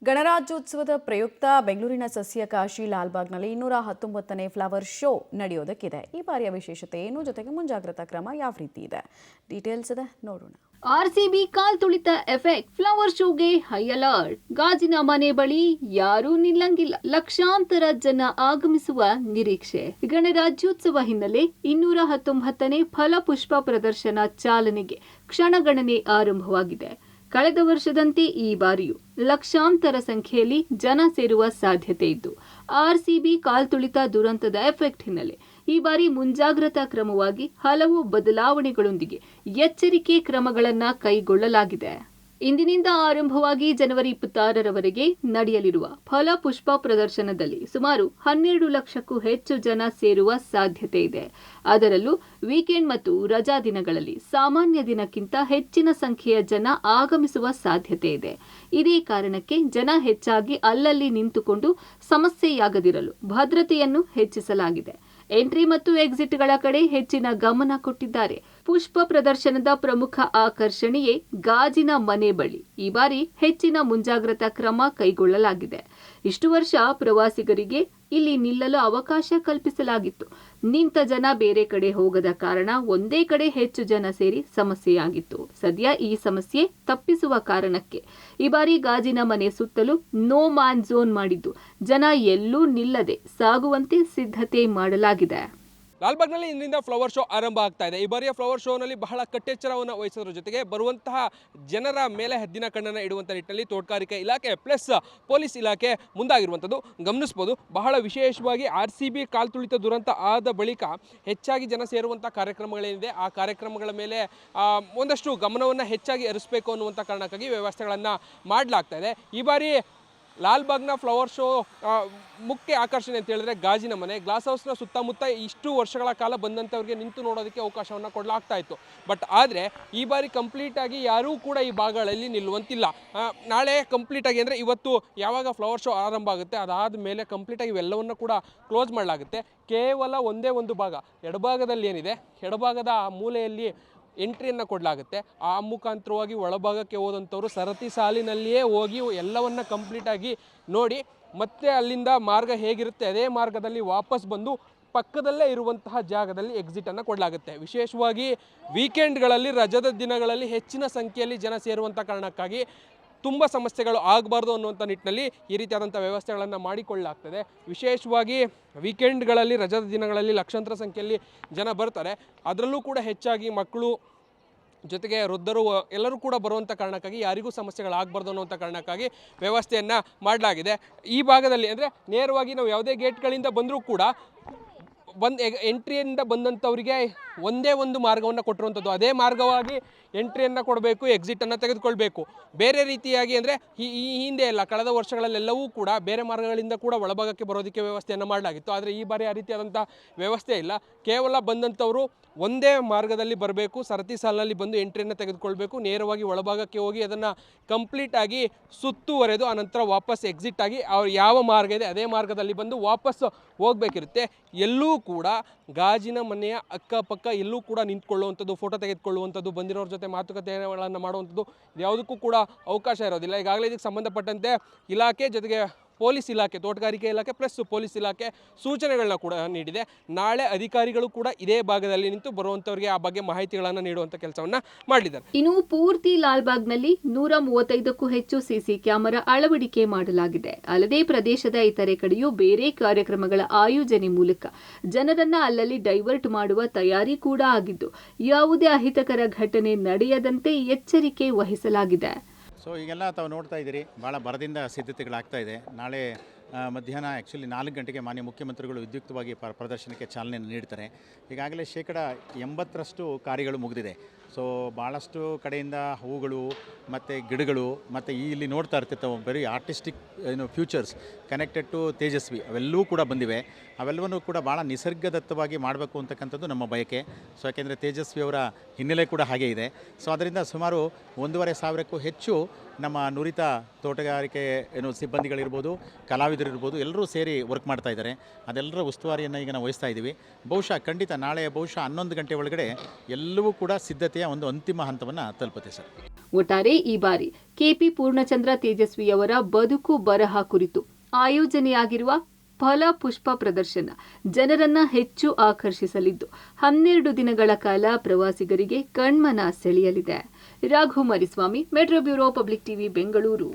ಗಣರಾಜ್ಯೋತ್ಸವದ ಪ್ರಯುಕ್ತ ಬೆಂಗಳೂರಿನ ಸಸ್ಯಕಾಶಿ ಲಾಲ್ಬಾಗ್ನಲ್ಲಿ 219ನೇ ಫ್ಲವರ್ ಶೋ ನಡೆಯೋದಕ್ಕಿದೆ. ಈ ಬಾರಿಯ ವಿಶೇಷತೆ ಏನು, ಜೊತೆಗೆ ಮುಂಜಾಗ್ರತಾ ಕ್ರಮ ಯಾವ ರೀತಿ ಇದೆ, ಡೀಟೇಲ್ಸ್ ಇದೆ ನೋಡೋಣ. ಆರ್ಸಿಬಿ ಕಾಲ್ ತುಳಿತ ಎಫೆಕ್ಟ್, ಫ್ಲವರ್ ಶೋಗೆ ಹೈ ಅಲರ್ಟ್. ಗಾಜಿನ ಮನೆ ಬಳಿ ಯಾರೂ ನಿಲ್ಲಂಗಿಲ್ಲ, ಲಕ್ಷಾಂತರ ಜನ ಆಗಮಿಸುವ ನಿರೀಕ್ಷೆ. ಗಣರಾಜ್ಯೋತ್ಸವ ಹಿನ್ನೆಲೆ 219ನೇ ಫಲಪುಷ್ಪ ಪ್ರದರ್ಶನ ಚಾಲನೆಗೆ ಕ್ಷಣಗಣನೆ ಆರಂಭವಾಗಿದೆ. ಕಳೆದ ವರ್ಷದಂತೆ ಈ ಬಾರಿಯೂ ಲಕ್ಷಾಂತರ ಸಂಖ್ಯೆಯಲ್ಲಿ ಜನ ಸೇರುವ ಸಾಧ್ಯತೆ ಇದ್ದು, ಆರ್ಸಿಬಿ ಕಾಲ್ತುಳಿತ ದುರಂತದ ಎಫೆಕ್ಟ್ ಹಿನ್ನೆಲೆ ಈ ಬಾರಿ ಮುಂಜಾಗ್ರತಾ ಕ್ರಮವಾಗಿ ಹಲವು ಬದಲಾವಣೆಗಳೊಂದಿಗೆ ಎಚ್ಚರಿಕೆ ಕ್ರಮಗಳನ್ನು ಕೈಗೊಳ್ಳಲಾಗಿದೆ. ಇಂದಿನಿಂದ ಆರಂಭವಾಗಿ ಜನವರಿ 26ರವರೆಗೆ ನಡೆಯಲಿರುವ ಫಲಪುಷ್ಪ ಪ್ರದರ್ಶನದಲ್ಲಿ ಸುಮಾರು 12 ಲಕ್ಷಕ್ಕೂ ಹೆಚ್ಚು ಜನ ಸೇರುವ ಸಾಧ್ಯತೆ ಇದೆ. ಅದರಲ್ಲೂ ವೀಕೆಂಡ್ ಮತ್ತು ರಜಾ ದಿನಗಳಲ್ಲಿ ಸಾಮಾನ್ಯ ದಿನಕ್ಕಿಂತ ಹೆಚ್ಚಿನ ಸಂಖ್ಯೆಯ ಜನ ಆಗಮಿಸುವ ಸಾಧ್ಯತೆ ಇದೆ. ಇದೇ ಕಾರಣಕ್ಕೆ ಜನ ಹೆಚ್ಚಾಗಿ ಅಲ್ಲಲ್ಲಿ ನಿಂತುಕೊಂಡು ಸಮಸ್ಯೆಯಾಗದಿರಲು ಭದ್ರತೆಯನ್ನು ಹೆಚ್ಚಿಸಲಾಗಿದೆ. ಎಂಟ್ರಿ ಮತ್ತು ಎಕ್ಸಿಟ್ಗಳ ಕಡೆ ಹೆಚ್ಚಿನ ಗಮನ ಕೊಟ್ಟಿದ್ದಾರೆ. ಪುಷ್ಪ ಪ್ರದರ್ಶನದ ಪ್ರಮುಖ ಆಕರ್ಷಣೆಯೇ ಗಾಜಿನ ಮನೆ ಬಳಿ. ಈ ಬಾರಿ ಹೆಚ್ಚಿನ ಮುಂಜಾಗ್ರತಾ ಕ್ರಮ ಕೈಗೊಳ್ಳಲಾಗಿದೆ. ಇಷ್ಟು ವರ್ಷ ಪ್ರವಾಸಿಗರಿಗೆ ಇಲ್ಲಿ ನಿಲ್ಲಲು ಅವಕಾಶ ಕಲ್ಪಿಸಲಾಗಿತ್ತು. ನಿಂತ ಜನ ಬೇರೆ ಕಡೆ ಹೋಗದ ಕಾರಣ ಒಂದೇ ಕಡೆ ಹೆಚ್ಚು ಜನ ಸೇರಿ ಸಮಸ್ಯೆಯಾಗಿತ್ತು. ಸದ್ಯ ಈ ಸಮಸ್ಯೆ ತಪ್ಪಿಸುವ ಕಾರಣಕ್ಕೆ ಈ ಬಾರಿ ಗಾಜಿನ ಮನೆ ಸುತ್ತಲೂ ನೋ ಮ್ಯಾನ್ ಝೋನ್ ಮಾಡಿದ್ದು, ಜನ ಎಲ್ಲೂ ನಿಲ್ಲದೆ ಸಾಗುವಂತೆ ಸಿದ್ಧತೆ ಮಾಡಲಾಗಿದೆ. ಲಾಲ್ಬಾಗ್ನಲ್ಲಿ ಇಂದಿನಿಂದ ಫ್ಲವರ್ ಶೋ ಆರಂಭ ಆಗ್ತಾ ಇದೆ. ಈ ಬಾರಿಯ ಫ್ಲವರ್ ಶೋನಲ್ಲಿ ಬಹಳ ಕಟ್ಟೆಚ್ಚರವನ್ನು ವಹಿಸೋದ್ರ ಜೊತೆಗೆ ಬರುವಂತಹ ಜನರ ಮೇಲೆ ಹದ್ದಿನ ಕಣ್ಣನ್ನು ಇಡುವಂಥ ನಿಟ್ಟಿನಲ್ಲಿ ತೋಟಗಾರಿಕೆ ಇಲಾಖೆ ಪ್ಲಸ್ ಪೊಲೀಸ್ ಇಲಾಖೆ ಮುಂದಾಗಿರುವಂಥದ್ದು ಗಮನಿಸ್ಬೋದು. ಬಹಳ ವಿಶೇಷವಾಗಿ ಆರ್ಸಿಬಿ ಕಾಲ್ತುಳಿತ ದುರಂತ ಆದ ಬಳಿಕ ಹೆಚ್ಚಾಗಿ ಜನ ಸೇರುವಂಥ ಕಾರ್ಯಕ್ರಮಗಳೇನಿದೆ ಆ ಕಾರ್ಯಕ್ರಮಗಳ ಮೇಲೆ ಒಂದಷ್ಟು ಗಮನವನ್ನು ಹೆಚ್ಚಾಗಿ ಹರಿಸಬೇಕು ಅನ್ನುವಂಥ ಕಾರಣಕ್ಕಾಗಿ ವ್ಯವಸ್ಥೆಗಳನ್ನು ಮಾಡಲಾಗ್ತಾ ಇದೆ. ಈ ಬಾರಿ ಲಾಲ್ಬಾಗ್ನ ಫ್ಲವರ್ ಶೋ ಮುಖ್ಯ ಆಕರ್ಷಣೆ ಅಂತ ಹೇಳಿದ್ರೆ ಗಾಜಿನ ಮನೆ. ಗ್ಲಾಸ್ ಹೌಸ್ನ ಸುತ್ತಮುತ್ತ ಇಷ್ಟು ವರ್ಷಗಳ ಕಾಲ ಬಂದಂಥವ್ರಿಗೆ ನಿಂತು ನೋಡೋದಕ್ಕೆ ಅವಕಾಶವನ್ನು ಕೊಡಲಾಗ್ತಾ ಇತ್ತು. ಬಟ್ ಆದರೆ ಈ ಬಾರಿ ಕಂಪ್ಲೀಟಾಗಿ ಯಾರೂ ಕೂಡ ಈ ಭಾಗಗಳಲ್ಲಿ ನಿಲ್ಲುವಂತಿಲ್ಲ. ನಾಳೆ ಕಂಪ್ಲೀಟಾಗಿ ಅಂದರೆ ಇವತ್ತು ಯಾವಾಗ ಫ್ಲವರ್ ಶೋ ಆರಂಭ ಆಗುತ್ತೆ ಅದಾದ ಮೇಲೆ ಕಂಪ್ಲೀಟಾಗಿ ಇವೆಲ್ಲವನ್ನು ಕೂಡ ಕ್ಲೋಸ್ ಮಾಡಲಾಗುತ್ತೆ. ಕೇವಲ ಒಂದೇ ಒಂದು ಭಾಗ ಎಡಭಾಗದಲ್ಲಿ ಏನಿದೆ, ಎಡಭಾಗದ ಆ ಮೂಲೆಯಲ್ಲಿ ಎಂಟ್ರಿಯನ್ನು ಕೊಡಲಾಗುತ್ತೆ. ಆ ಮುಖಾಂತರವಾಗಿ ಒಳಭಾಗಕ್ಕೆ ಹೋದಂಥವ್ರು ಸರತಿ ಸಾಲಿನಲ್ಲಿಯೇ ಹೋಗಿ ಎಲ್ಲವನ್ನು ಕಂಪ್ಲೀಟಾಗಿ ನೋಡಿ ಮತ್ತೆ ಅಲ್ಲಿಂದ ಮಾರ್ಗ ಹೇಗಿರುತ್ತೆ ಅದೇ ಮಾರ್ಗದಲ್ಲಿ ವಾಪಸ್ ಬಂದು ಪಕ್ಕದಲ್ಲೇ ಇರುವಂತಹ ಜಾಗದಲ್ಲಿ ಎಕ್ಸಿಟನ್ನು ಕೊಡಲಾಗುತ್ತೆ. ವಿಶೇಷವಾಗಿ ವೀಕೆಂಡ್ಗಳಲ್ಲಿ ರಜದ ದಿನಗಳಲ್ಲಿ ಹೆಚ್ಚಿನ ಸಂಖ್ಯೆಯಲ್ಲಿ ಜನ ಸೇರುವಂಥ ಕಾರಣಕ್ಕಾಗಿ ತುಂಬ ಸಮಸ್ಯೆಗಳು ಆಗಬಾರ್ದು ಅನ್ನುವಂಥ ನಿಟ್ಟಿನಲ್ಲಿ ಈ ರೀತಿಯಾದಂಥ ವ್ಯವಸ್ಥೆಗಳನ್ನು ಮಾಡಿಕೊಳ್ಳಲಾಗ್ತದೆ. ವಿಶೇಷವಾಗಿ ವೀಕೆಂಡ್ಗಳಲ್ಲಿ ರಜದ ದಿನಗಳಲ್ಲಿ ಲಕ್ಷಾಂತರ ಸಂಖ್ಯೆಯಲ್ಲಿ ಜನ ಬರ್ತಾರೆ. ಅದರಲ್ಲೂ ಕೂಡ ಹೆಚ್ಚಾಗಿ ಮಕ್ಕಳು ಜೊತೆಗೆ ವೃದ್ಧರು ಎಲ್ಲರೂ ಕೂಡ ಬರುವಂಥ ಕಾರಣಕ್ಕಾಗಿ ಯಾರಿಗೂ ಸಮಸ್ಯೆಗಳಾಗಬಾರ್ದು ಅನ್ನುವಂಥ ಕಾರಣಕ್ಕಾಗಿ ವ್ಯವಸ್ಥೆಯನ್ನು ಮಾಡಲಾಗಿದೆ. ಈ ಭಾಗದಲ್ಲಿ ಅಂದರೆ ನೇರವಾಗಿ ನಾವು ಯಾವುದೇ ಗೇಟ್ಗಳಿಂದ ಬಂದರೂ ಕೂಡ ಎಂಟ್ರಿಯಿಂದ ಬಂದಂಥವರಿಗೆ ಒಂದೇ ಒಂದು ಮಾರ್ಗವನ್ನು ಕೊಟ್ಟಿರುವಂಥದ್ದು. ಅದೇ ಮಾರ್ಗವಾಗಿ ಎಂಟ್ರಿಯನ್ನು ಕೊಡಬೇಕು, ಎಕ್ಸಿಟನ್ನು ತೆಗೆದುಕೊಳ್ಬೇಕು. ಬೇರೆ ರೀತಿಯಾಗಿ ಅಂದರೆ ಈ ಹಿಂದೆ ಎಲ್ಲ ಕಳೆದ ವರ್ಷಗಳಲ್ಲೆಲ್ಲವೂ ಕೂಡ ಬೇರೆ ಮಾರ್ಗಗಳಿಂದ ಕೂಡ ಒಳಭಾಗಕ್ಕೆ ಬರೋದಕ್ಕೆ ವ್ಯವಸ್ಥೆಯನ್ನು ಮಾಡಲಾಗಿತ್ತು. ಆದರೆ ಈ ಬಾರಿ ಆ ರೀತಿಯಾದಂಥ ವ್ಯವಸ್ಥೆ ಇಲ್ಲ. ಕೇವಲ ಬಂದಂಥವರು ಒಂದೇ ಮಾರ್ಗದಲ್ಲಿ ಬರಬೇಕು, ಸರತಿ ಸಾಲಿನಲ್ಲಿ ಬಂದು ಎಂಟ್ರಿಯನ್ನು ತೆಗೆದುಕೊಳ್ಬೇಕು, ನೇರವಾಗಿ ಒಳಭಾಗಕ್ಕೆ ಹೋಗಿ ಅದನ್ನು ಕಂಪ್ಲೀಟಾಗಿ ಸುತ್ತುವರೆದು ಆನಂತರ ವಾಪಸ್ ಎಕ್ಸಿಟ್ ಆಗಿ ಅವ್ರು ಯಾವ ಮಾರ್ಗ ಇದೆ ಅದೇ ಮಾರ್ಗದಲ್ಲಿ ಬಂದು ವಾಪಸ್ ಹೋಗಬೇಕಿರುತ್ತೆ. ಎಲ್ಲೂ ಕೂಡ ಗಾಜಿನ ಮನೆಯ ಅಕ್ಕಪಕ್ಕ ಎಲ್ಲೂ ಕೂಡ ನಿಂತ್ಕೊಳ್ಳುವಂಥದ್ದು, ಫೋಟೋ ತೆಗೆದುಕೊಳ್ಳುವಂಥದ್ದು, ಬಂದಿರೋರ ಜೊತೆ ಮಾತುಕತೆಗಳನ್ನು ಮಾಡುವಂಥದ್ದು ಯಾವುದಕ್ಕೂ ಕೂಡ ಅವಕಾಶ ಇರೋದಿಲ್ಲ. ಈಗಾಗಲೇ ಇದಕ್ಕೆ ಸಂಬಂಧಪಟ್ಟಂತೆ ಇಲಾಖೆ ಜೊತೆಗೆ ಪೊಲೀಸ್ ಇಲಾಖೆ, ತೋಟಗಾರಿಕೆ ಇಲಾಖೆ ಪ್ಲಸ್ ಪೊಲೀಸ್ ಇಲಾಖೆ ಸೂಚನೆಗಳನ್ನ ಕೂಡ ನೀಡಿದೆ. ನಾಳೆ ಅಧಿಕಾರಿಗಳು ಕೂಡ ಇದೇ ಭಾಗದಲ್ಲಿ ನಿಂತು ಬರುವಂಥವ್ರಿಗೆ ಆ ಬಗ್ಗೆ ಮಾಹಿತಿಗಳನ್ನು ನೀಡುವಂಥ ಕೆಲಸವನ್ನು ಮಾಡಿದ್ದಾರೆ. ಇನ್ನು ಪೂರ್ತಿ ಲಾಲ್ಬಾಗ್ನಲ್ಲಿ 135ಕ್ಕೂ ಹೆಚ್ಚು ಸಿಸಿ ಕ್ಯಾಮೆರಾ ಅಳವಡಿಕೆ ಮಾಡಲಾಗಿದೆ. ಅಲ್ಲದೆ ಪ್ರದೇಶದ ಇತರೆ ಕಡೆಯೂ ಬೇರೆ ಕಾರ್ಯಕ್ರಮಗಳ ಆಯೋಜನೆ ಮೂಲಕ ಜನರನ್ನ ಅಲ್ಲಲ್ಲಿ ಡೈವರ್ಟ್ ಮಾಡುವ ತಯಾರಿ ಕೂಡ ಆಗಿದ್ದು, ಯಾವುದೇ ಅಹಿತಕರ ಘಟನೆ ನಡೆಯದಂತೆ ಎಚ್ಚರಿಕೆ ವಹಿಸಲಾಗಿದೆ. ಸೊ ಈಗೆಲ್ಲ ತಾವು ನೋಡ್ತಾ ಇದ್ದೀರಿ, ಭಾಳ ಭರದಿಂದ ಸಿದ್ಧತೆಗಳಾಗ್ತಾ ಇದೆ. ನಾಳೆ ಮಧ್ಯಾಹ್ನ ಆ್ಯಕ್ಚುಲಿ 4 ಗಂಟೆಗೆ ಮಾನ್ಯ ಮುಖ್ಯಮಂತ್ರಿಗಳು ವಿದ್ಯುಕ್ತವಾಗಿ ಪ್ರದರ್ಶನಕ್ಕೆ ಚಾಲನೆ ನೀಡ್ತಾರೆ. ಈಗಾಗಲೇ 80% ಕಾರ್ಯಗಳು ಮುಗಿದಿದೆ. ಸೊ ಭಾಳಷ್ಟು ಕಡೆಯಿಂದ ಹೂಗಳು ಮತ್ತು ಗಿಡಗಳು ಮತ್ತು ಇಲ್ಲಿ ನೋಡ್ತಾ ಇರ್ತಿರ್ತಾವೆ ಬರೀ artistic futures connected to Tejaswi ಅವೆಲ್ಲವೂ ಕೂಡ ಬಂದಿವೆ. ಅವೆಲ್ಲವನ್ನೂ ಕೂಡ ಭಾಳ ನಿಸರ್ಗದತ್ತವಾಗಿ ಮಾಡಬೇಕು ಅಂತಕ್ಕಂಥದ್ದು ನಮ್ಮ ಬಯಕೆ. ಸೊ ಯಾಕೆಂದರೆ ತೇಜಸ್ವಿ ಅವರ ಹಿನ್ನೆಲೆ ಕೂಡ ಹಾಗೇ ಇದೆ. ಸೊ ಅದರಿಂದ ಸುಮಾರು 1,500ಕ್ಕೂ ಹೆಚ್ಚು ನಮ್ಮ ನುರಿತ ತೋಟಗಾರಿಕೆ ಸಿಬ್ಬಂದಿಗಳಿರ್ಬೋದು, ಕಲಾವಿದರಿರ್ಬೋದು, ಎಲ್ಲರೂ ಸೇರಿ ವರ್ಕ್ ಮಾಡ್ತಾ ಇದ್ದಾರೆ. ಅದೆಲ್ಲರ ಉಸ್ತುವಾರಿಯನ್ನು ಈಗ ನಾವು ವಹಿಸ್ತಾ ಇದ್ದೀವಿ. ಖಂಡಿತ ನಾಳೆ 11 ಗಂಟೆ ಒಳಗಡೆ ಎಲ್ಲವೂ ಕೂಡ ಸಿದ್ಧತೆಯ ಒಂದು ಅಂತಿಮ ಹಂತವನ್ನು ತಲುಪುತ್ತೆ ಸರ್. ಒಟ್ಟಾರೆ ಈ ಬಾರಿ ಕೆಪಿ ಪೂರ್ಣಚಂದ್ರ ತೇಜಸ್ವಿಯವರ ಬದುಕು ಬರಹ ಕುರಿತು ಆಯೋಜನೆಯಾಗಿರುವ ಫಲ ಪುಷ್ಪ ಪ್ರದರ್ಶನ ಜನರನ್ನ ಹೆಚ್ಚು ಆಕರ್ಷಿಸಲಿದ್ದು 12 ದಿನಗಳ ಕಾಲ ಪ್ರವಾಸಿಗರಿಗೆ ಕಣ್ಮನ ಸೆಳೆಯಲಿದೆ. Raghu Mariswamy, metro bureau, public TV, Bengaluru.